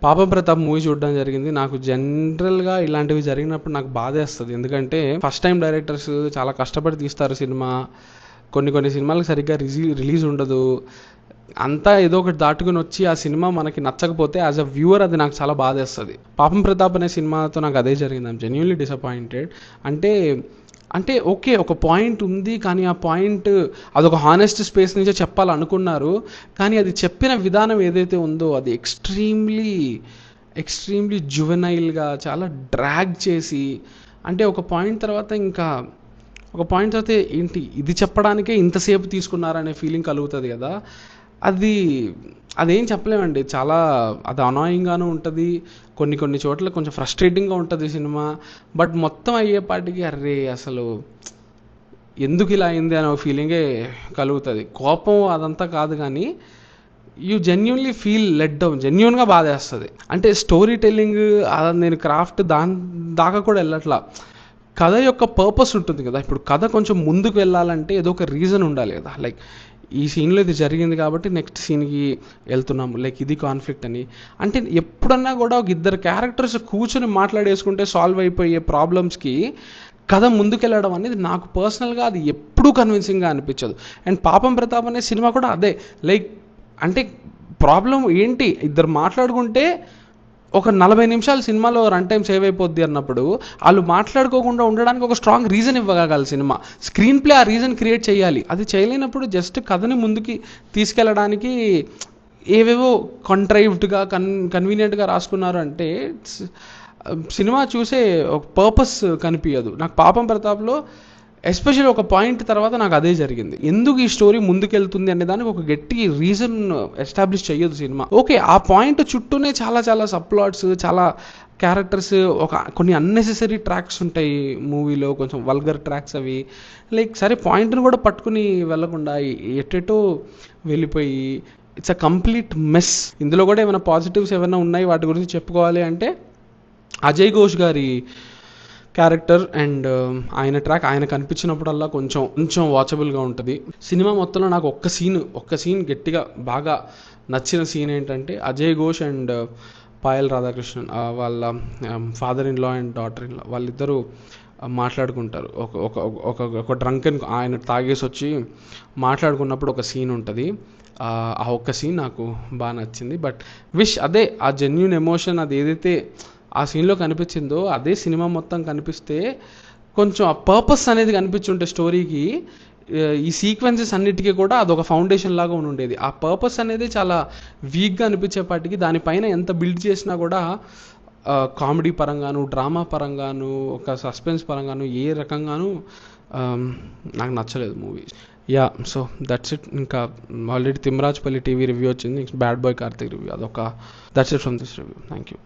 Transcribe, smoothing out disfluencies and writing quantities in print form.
పాపం ప్రతాప్ మూవీ చూడడం జరిగింది. నాకు జనరల్గా ఇలాంటివి జరిగినప్పుడు నాకు బాధేస్తుంది. ఎందుకంటే ఫస్ట్ టైం డైరెక్టర్స్ చాలా కష్టపడి తీస్తారు సినిమా. కొన్ని సినిమాలకు సరిగ్గా రిలీజ్ ఉండదు. అంతా ఏదో ఒకటి దాటుకుని వచ్చి ఆ సినిమా మనకి నచ్చకపోతే యాజ్ అ వ్యూవర్ అది నాకు చాలా బాధేస్తుంది. పాపం ప్రతాప్ అనే సినిమాతో నాకు అదే జరిగింది. I'm genuinely disappointed. అంటే అంటే ఓకే, ఒక పాయింట్ ఉంది, కానీ ఆ పాయింట్ అదొక హానెస్ట్ స్పేస్ నుంచే చెప్పాలనుకున్నారు. కానీ అది చెప్పిన విధానం ఏదైతే ఉందో అది ఎక్స్ట్రీమ్లీ జువెనైల్గా చాలా డ్రాగ్ చేసి, అంటే ఒక పాయింట్ తర్వాత ఏంటి ఇది చెప్పడానికే ఇంతసేపు తీసుకున్నారనే ఫీలింగ్ కలుగుతుంది కదా. అదేం చెప్పలేమండి. చాలా అది అనాయింగ్గాను ఉంటుంది, కొన్ని చోట్ల కొంచెం ఫ్రస్ట్రేటింగ్గా ఉంటుంది సినిమా. బట్ మొత్తం అయ్యేపాటికి అర్రే అసలు ఎందుకు ఇలా అయింది అనే ఫీలింగే కలుగుతుంది. కోపం అదంతా కాదు, కానీ you genuinely feel let down, జెన్యున్గా బాధేస్తుంది. అంటే స్టోరీ టెల్లింగ్ నేను క్రాఫ్ట్ దాని దాకా కూడా వెళ్ళట్లా. కథ యొక్క పర్పస్ ఉంటుంది కదా. ఇప్పుడు కథ కొంచెం ముందుకు వెళ్ళాలంటే ఏదో ఒక రీజన్ ఉండాలి కదా. లైక్ ఈ సీన్లో ఇది జరిగింది కాబట్టి నెక్స్ట్ సీన్కి వెళ్తున్నాము, లైక్ ఇది కాన్ఫ్లిక్ట్ అని. అంటే ఎప్పుడన్నా కూడా ఒక ఇద్దరు క్యారెక్టర్స్ కూర్చొని మాట్లాడేసుకుంటే సాల్వ్ అయిపోయే ప్రాబ్లమ్స్కి కథ ముందుకెళ్ళడం అనేది నాకు పర్సనల్గా అది ఎప్పుడూ కన్విన్సింగ్గా అనిపించదు. అండ్ పాపం ప్రతాప్ అనే సినిమా కూడా అదే. లైక్ అంటే ప్రాబ్లం ఏంటి, ఇద్దరు మాట్లాడుకుంటే ఒక 40 నిమిషాలు సినిమాలో రన్ టైం సేవ్ అయిపోద్ది అన్నప్పుడు వాళ్ళు మాట్లాడుకోకుండా ఉండడానికి ఒక స్ట్రాంగ్ రీజన్ ఇవ్వగలగాలి సినిమా. స్క్రీన్ ప్లే ఆ రీజన్ క్రియేట్ చేయాలి. అది చేయలేనప్పుడు జస్ట్ కథని ముందుకి తీసుకెళ్ళడానికి ఏవేవో కంట్రైవ్డ్గా కన్వీనియంట్గా రాసుకున్నారు అంటే సినిమా చూసే ఒక పర్పస్ కనిపించదు. నాకు పాపం ప్రతాప్లో ఎస్పెషల్లీ ఒక పాయింట్ తర్వాత నాకు అదే జరిగింది. ఎందుకు ఈ స్టోరీ ముందుకెళ్తుంది అనే దానికి ఒక గట్టి రీజన్ ఎస్టాబ్లిష్ చెయ్యదు సినిమా. ఓకే, ఆ పాయింట్ చుట్టూనే చాలా చాలా సబ్ప్లాట్స్, చాలా క్యారెక్టర్స్, కొన్ని అన్నెసెసరీ ట్రాక్స్ ఉంటాయి మూవీలో, కొంచెం వల్గర్ ట్రాక్స్ అవి. లైక్ సరే పాయింట్ని కూడా పట్టుకుని వెళ్ళకుండా ఎటెటో వెళ్ళిపోయి ఇట్స్ అ కంప్లీట్ మెస్. ఇందులో కూడా ఏమైనా పాజిటివ్స్ ఏమైనా ఉన్నాయి వాటి గురించి చెప్పుకోవాలి అంటే అజయ్ ఘోష్ గారి క్యారెక్టర్ అండ్ ఆయన ట్రాక్ ఆయన కనిపించినప్పుడల్లా కొంచెం వాచబుల్గా ఉంటుంది. సినిమా మొత్తంలో నాకు ఒక్క సీన్ గట్టిగా బాగా నచ్చిన సీన్ ఏంటంటే అజయ్ ఘోష్ అండ్ పాయల్ రాధాకృష్ణన్ వాళ్ళ father in law and daughter in law వాళ్ళిద్దరూ మాట్లాడుకుంటారు. ఒక డ్రంకెన్ ఆయన తాగేసి వచ్చి మాట్లాడుకున్నప్పుడు ఒక సీన్ ఉంటుంది. ఆ ఒక్క సీన్ నాకు బాగా నచ్చింది. బట్ అదే ఆ జెన్యూన్ ఎమోషన్ అది ఏదైతే ఆ సీన్లో కనిపించిందో అదే సినిమా మొత్తం కనిపిస్తే, కొంచెం ఆ పర్పస్ అనేది కనిపించుంటే స్టోరీకి, ఈ సీక్వెన్సెస్ అన్నిటికీ కూడా అదొక ఫౌండేషన్ లాగా ఉండేది. ఆ పర్పస్ అనేది చాలా వీక్గా అనిపించేపాటికి దానిపైన ఎంత బిల్డ్ చేసినా కూడా కామెడీ పరంగాను, డ్రామా పరంగాను, ఒక సస్పెన్స్ పరంగాను ఏ రకంగానూ నాకు నచ్చలేదు మూవీ. So that's it. ఇంకా ఆల్రెడీ తిమ్మరాజుపల్లి టీవీ రివ్యూ వచ్చింది, next bad boy Karthik review, that's it from this review. Thank you.